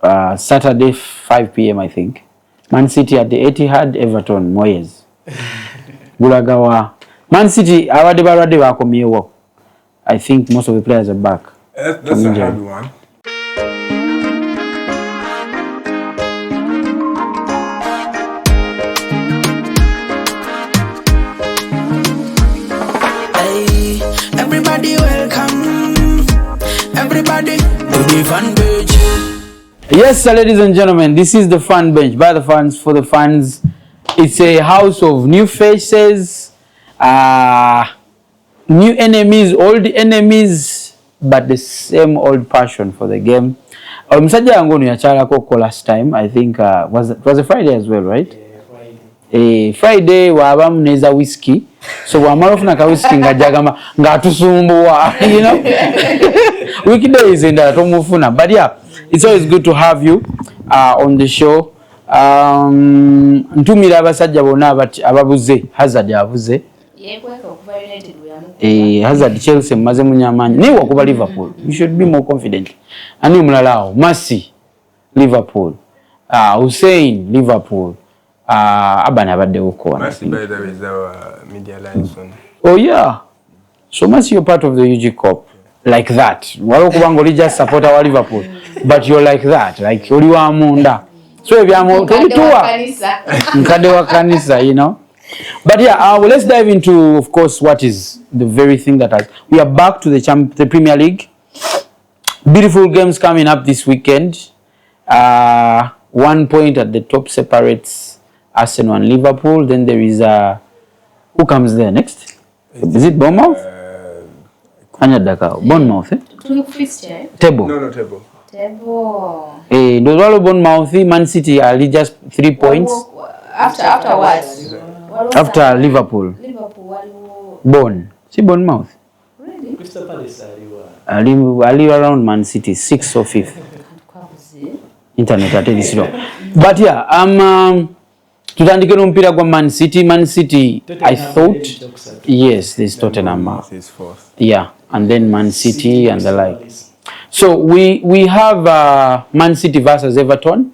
Saturday 5 p.m. I think. Man City at the Etihad, Everton, Moyes. Gulagawa. Man City, I think most of the players are back. That's a hard one. Hey, everybody welcome. Everybody to the fan bench. Yes, ladies and gentlemen, this is the fan bench. By the fans, for the fans. It's a house of new faces, new enemies, old enemies, but the same old passion for the game. Msaja yangu ni achara koko last time. I think was a Friday as well, right? Yeah, Friday. Friday waba mneza whiskey. So wamarofu na ka whiskey ngajagama ngatusumbuwa, you know. Weekdays in that tomufuna. But yeah, it's always good to have you on the show. Ntumira abasajja bonna ababuze Hazard abuze Hazard Chelsea maze munyamanyi niwe okuba Liverpool, you should be more confident. Ani mulalao Messi Liverpool, Hussein Liverpool, abana abadde uko Messi by the way is our media liaison. Oh yeah, so Messi, you're part of the UG Cup like that. Walo kubango li just support our Liverpool, but you're like that, like oli wa munda. So if you are Mkade wa kanisa, you know. But yeah, let's dive into, of course, what is the very thing that has. We are back to the Premier League. Beautiful games coming up this weekend. 1 point at the top separates Arsenal and Liverpool. Then there is who comes there next? Is it Bournemouth? Bournemouth, eh? Table. No, table. Those all Bournemouth, Man City are just 3 points. After what? After Liverpool. Bournemouth. Really? Crystal Palace I live around Man City, 6th or 5th. Internet at this slow. But yeah, tutandike mpira kwa Man City. Man City, I thought, yes, there's Tottenham. Is fourth. Yeah, and then Man City and the like. So we have Man City versus Everton.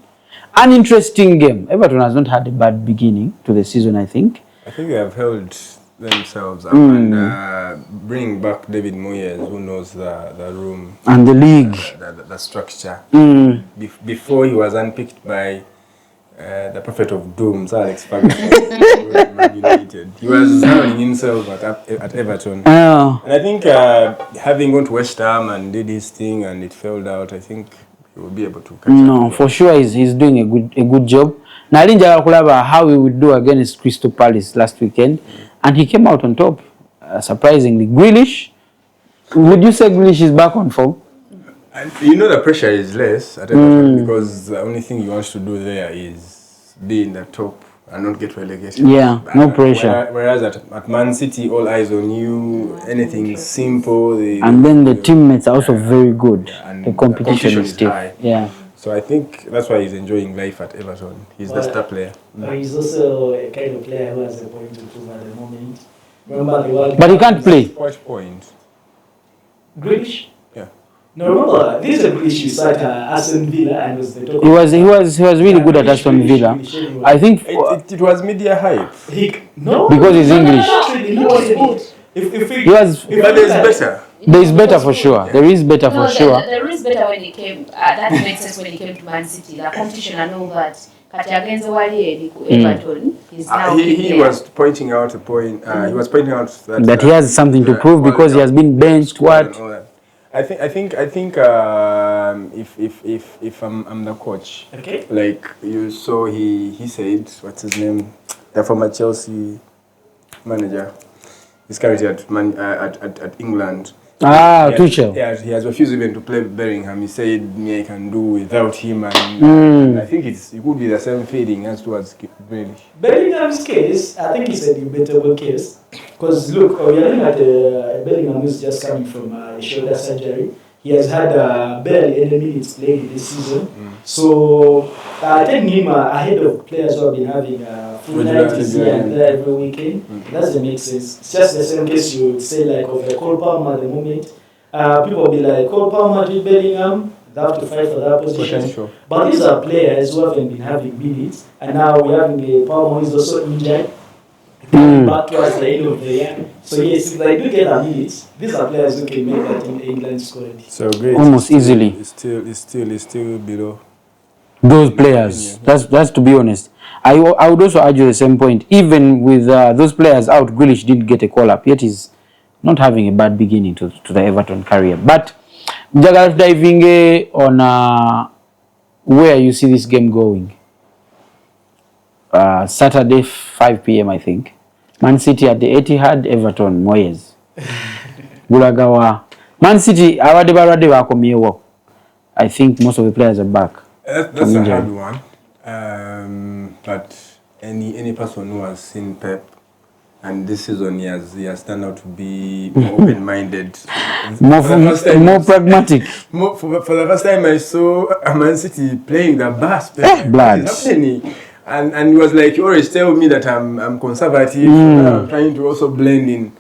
An interesting game. Everton has not had a bad beginning to the season, I think. I think they have held themselves up and bring back David Moyes, who knows the room and the league, the structure. Before he was unpicked by the prophet of doom, Sir Alex Ferguson. Man United. He was handling himself at Everton. And I think having gone to West Ham and did his thing and it failed out, I think he will be able to catch up. No, for sure he's doing a good job. Nalinja kulaba how he would do against Crystal Palace last weekend, and he came out on top, surprisingly. Grealish, would you say Grealish is back on form? And you know the pressure is less at Everton because the only thing you want to do there is be in the top and not get relegated. Yeah, no pressure. Whereas at Man City, all eyes on you, anything simple. And then the teammates are also very good. And the competition is stiff. high. Yeah. So I think that's why he's enjoying life at Everton. He's the star player. But he's also a kind of player who has a point to prove at the moment. Remember the World But he can't play. What point? Grealish? Yeah. No, remember, this is a Grealish you saw at Aston Villa and was the top. He was really good at Aston Villa. I think It was media hype. No. Because he's English. He was good. But there's better. There is better for sure. There is better for sure. There is better when he came. That makes sense when he came to Man City. The competition and all that. Kati against Everton, he's now he was pointing out a point. He was pointing out that he has something to prove because he has been benched. What? I think if I'm the coach, okay, like you saw, he said, what's his name, the former Chelsea manager, he's currently at England. Tuchel. Yeah, he has refused even to play Bellingham. He said, "Me, I can do without him," and I think it could be the same feeling as towards Grealish. Bellingham's case, I think it's a debatable case because look, we are looking at Bellingham who's just coming from shoulder surgery. He has had barely any minutes played this season, so taking him ahead of players who have been having full nights here and there every weekend, doesn't make sense. It's just the same case you would say like of Cole Palmer at the moment. People will be like, Cole Palmer to Bellingham, They have to fight for that position. Potential. But these are players who haven't been having minutes, and now we're having a Palmer who is also injured. Coming back towards the end of the year. So yes, if they do get a minutes, these are players who can make that in England squad. So great. Almost easily. It's still below Those players. That's to be honest. I would also argue the same point. Even with those players out, Grealish did get a call up, yet he's not having a bad beginning to the Everton career. But just diving on where you see this game going. Saturday 5 p.m. I think. Man City at the Etihad, Everton Moyes. Gulagawa. Man City awadde bakomyewo. I think most of the players are back. That's a hard one. But any person who has seen Pep and this season he has turned out to be more open-minded, more pragmatic. For the first time I saw Man City playing the bass. Blood. And he was like, you always tell me that I'm conservative, I'm trying to also blend in.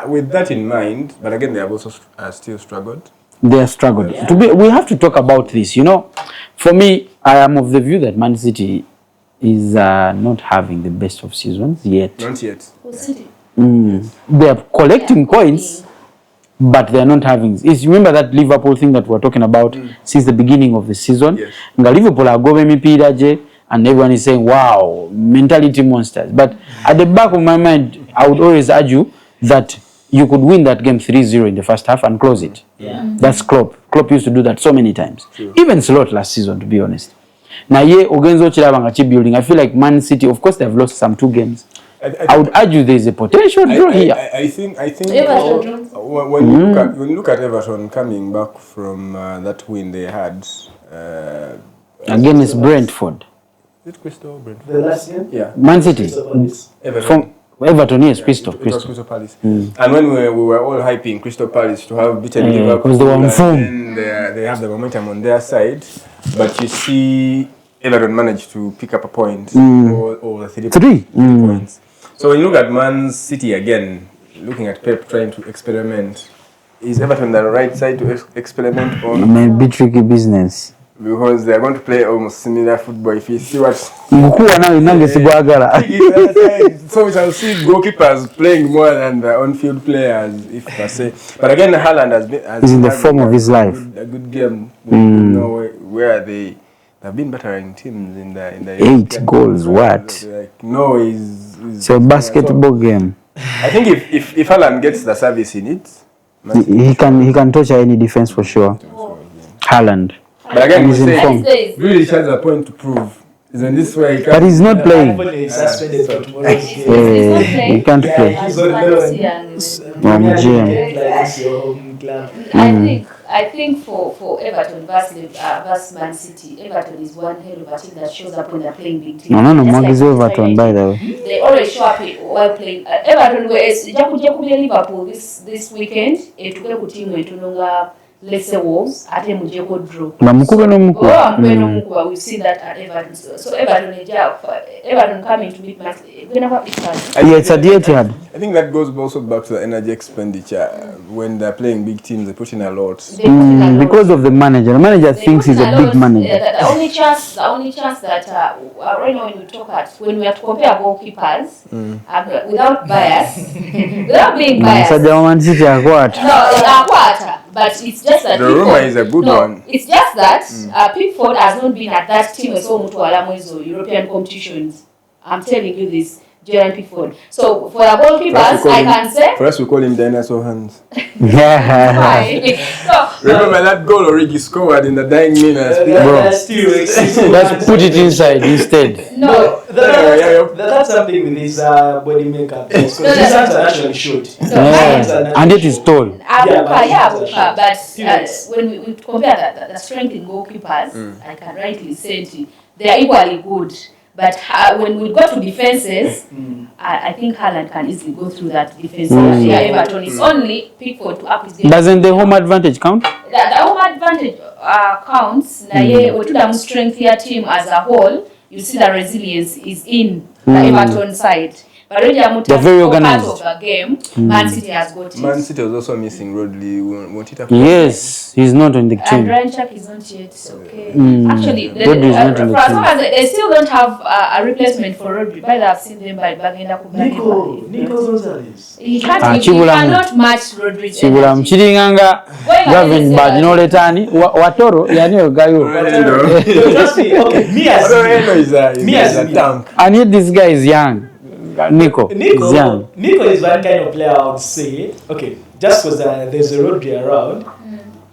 With that in mind, but again, they have also still struggled. They have struggled. Yeah. We have to talk about this. You know, for me, I am of the view that Man City is not having the best of seasons yet. Not yet. They are collecting points, but they are not having. Remember that Liverpool thing that we were talking about since the beginning of the season? Yes. Liverpool are going to and everyone is saying, wow, mentality monsters. But at the back of my mind, I would always argue that you could win that game 3-0 in the first half and close it. Yeah. That's Klopp. Klopp used to do that so many times. True. Even Slot last season, to be honest. Now, building. I feel like Man City, of course, they've lost some 2 games. I would argue there is a potential draw here. I think when you look at Everton coming back from that win they had Against Brentford. Is it Crystal Brentford? The last game? Yeah. Man City. Everton. Everton, yes, Yeah, Crystal. It was Crystal Palace. And when we were all hyping Crystal Palace to have beaten Liverpool, because they were on form. and they have the momentum on their side, but you see Everton managed to pick up a point or 3 points. So when you look at Man City again, looking at Pep trying to experiment, is Everton the right side to experiment on? It may be tricky business. Because they are going to play almost similar football. If you see what so we shall see goalkeepers playing more than the on-field players, if per se. But again, Haaland has in the form of his life. A good game with Norway, where they have been bettering teams in the 8 goals. What? Like Norway is so basketball game. I think if Haaland gets the service in it, he can torture any defense for sure. Haaland. But again, we form. say really has a point to prove. Isn't this where he can? But he's not playing. He's suspended for tomorrow's game. He can't play. He's on loan. I think for Everton versus Man City, Everton is one hell of a team that shows up when they're playing big teams. No, Magis Everton, by the way. They always show up while playing. Everton was Liverpool this weekend. Etukule ku team etunonga let's say Wolves ate mujeko draw. We've seen that at Everton. So Everton coming to meet Man City. Yeah, it's at the Etihad. I think that goes also back to the energy expenditure. When they're playing big teams, they put in a lot. Because of the manager. The manager thinks he's a big manager. The only chance that right now when we have to compare goalkeepers without bias, without being biased. But it's just that the rumor is a good one. It's just that Pickford has not been at that team as European competitions. I'm telling you this, Gerald Pickford. So for the goalkeepers, I can say. For us, we call him dinosaur hands. Yeah. Remember that goal Origi scored in the dying minutes? Let's put it inside instead. No. That's something with his body makeup. Because his hands are actually short. And it is tall. But when we compare the strength in goalkeepers, I can rightly say they are equally good. But when we go to defenses, I think Haaland can easily go through that defense. Everton is only Pickford to up his game. Doesn't the home advantage count? The home advantage counts. The strength here team as a whole, you see the resilience is in the Everton side. But when you're very part organized. of a game, Man City has got it. Man City was also missing Rodri. Won't it have Yes, he's not on the And team. Ryan Chuck is not yet okay. Actually, Rodri is not in the for as team. long as they still don't have a replacement for Rodri, but I've seen them by Bagenda Nico Gonzalez. He can't. Ah, He cannot match Rodri's Chibula energy. mchiringanga Gavin Badinoletani Watoro yani gayo. Trust me, okay, me as a me. tank. And yet this guy is young. Nico is young. Nico is one kind of player I would say, okay, just because there's a Rodri around,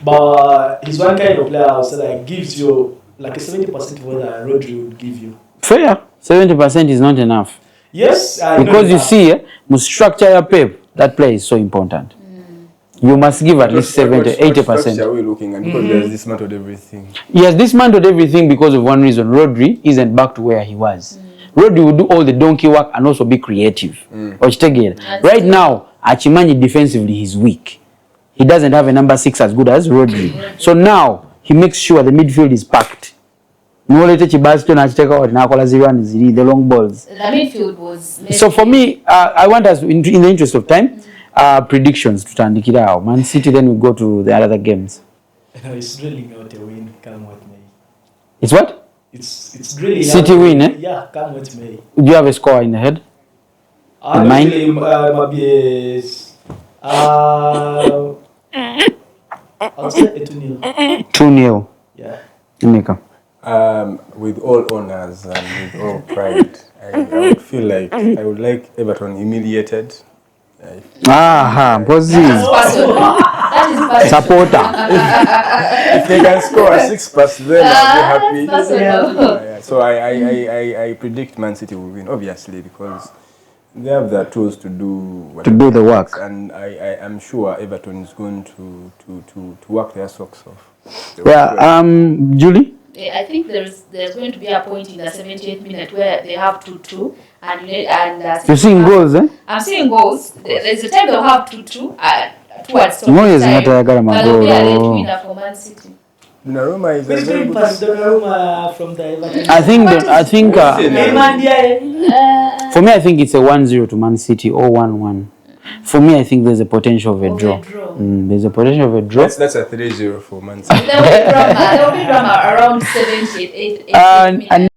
but he's one kind of player I would say that gives you like a 70% of what a Rodri would give you. Fair. 70% is not enough. Yes, Because you see, must structure your pep. That play is so important. You must give at least 70, 80%. Are we looking at because there's dismantled everything? He has dismantled everything because of one reason. Rodri isn't back to where he was. Rodri will do all the donkey work and also be creative. Right now, Achimanyi defensively he's weak. He doesn't have a number 6 as good as Rodri. So now he makes sure the midfield is packed. No later Chibaston has taken out Nakola Ziran the long balls. The midfield was. So for me, I want us in the interest of time, predictions to Tandikira. Man City, then we go to the other games. No, it's drilling out a win. Come with me. It's what? It's drilling. City win, eh? Yeah, come with me. Do you have a score in the head? I mind? I'll say a 2-0. 2-0. Yeah. Nika. With all honors and with all pride, I would feel like I would like Everton humiliated. Posi. That is personal. Supporter. If they can score a 6+, then I'll be happy. Personal. So I predict Man City will win, obviously, because they have the tools to do the work. and I am sure Everton is going to work their socks off. Yeah. Julie. I think there's going to be a point in the 78th minute where they have 2-2 and You're seeing goals, eh? I'm seeing goals. There's a time they'll have 2-2 towards stop Moyes time. ngata yagala But there'll be a late magolo. winner for Man City. Donnarumma is a Who's very doing good. pass Donnarumma from the Everton? I think Neymar, for me I think it's a 1-0 to Man City or 1-1. For me I think there's a potential of a Of a draw. draw. There's a potential of a draw. That's a 3-0 for Man City. There will be drama around 78th And minute.